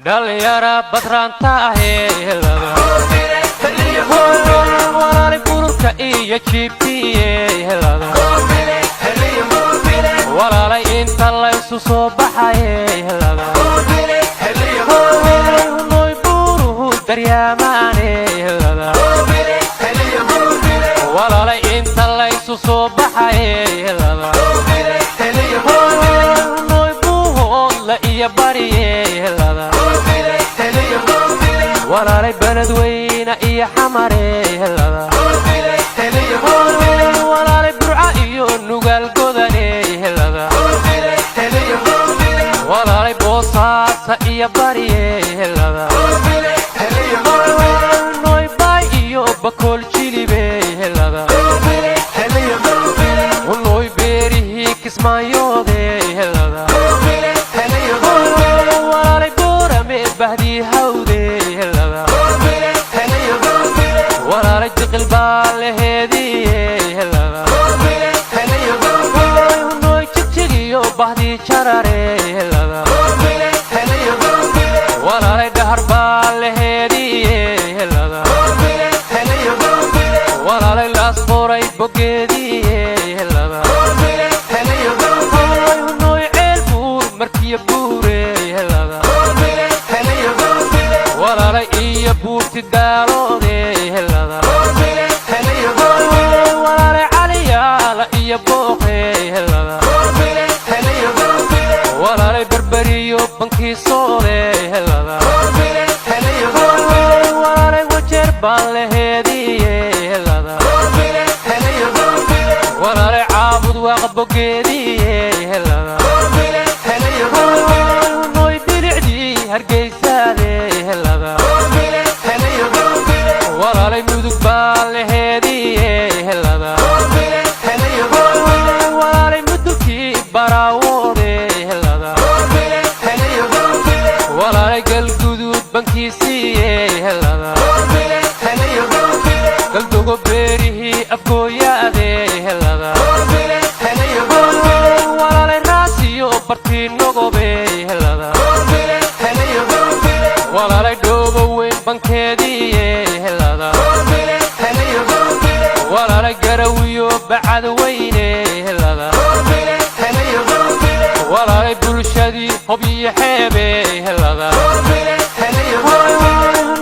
dhalinyara badraanta helada walaali bururka iyo jiibtiye helada walaalay inta la isu soo baxay helada noy buruhu daryaamaane helada walaalay inta la isu soo baxay helada noy buhu la iyo bariye helada walaalay beledweyne iyo xamare helada walaalay burca iyo nugaal godane helada walaalay boosaasa iyo bariye helada noy bay iyo bakool jilibe helada noy beerihii kismaayoode helada walaalay boorame bahdii hawde helada walaalay jiqil baaleheediye helada noy jigjigiyo bahdii jarare helada walaalay dhahar baaleheediye helada walaalay laas qoray bogeediye helada noy ceel buur markiyo buure helada walaalay iyo buurti daaloode helada walaalay caliyaala iyo booqe helada walaalay berberiyo bankiisoode helada walaalay wajeer baaleheediye helada walaalay caabud waaqa bogeediye helada noy bilicdii hargeysaade helada walaalay mudug baaleheediye helada walaalay mudugkii baraawoode helada walaalay galguduud bankiisiye helada galdogo beerihii afgooyaade helada walaalay raasiyo bartii nogobe helada walaalay dhoobo weyn bankeediye helada walaalay garawiyo bacad weyne helada walaalay bulshadii hobyo xeebe helada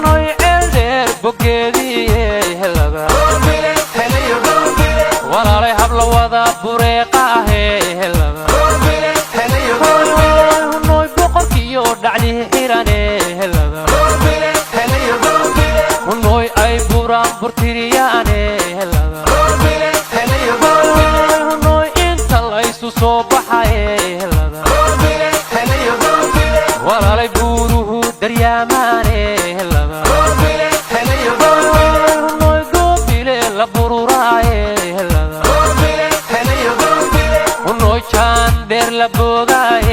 noy ceeldheer bogeediye helada walaalay habla wada bureeqaahe helada noy boqorkiyo dhaclihi xirane helada noy ay buraan burtiriyaane helada noy inta la isu soo baxay helada walaalay buuruhu daryaamaane helada noy goobile la bururaaye helada noy jaan dheer la boodaaye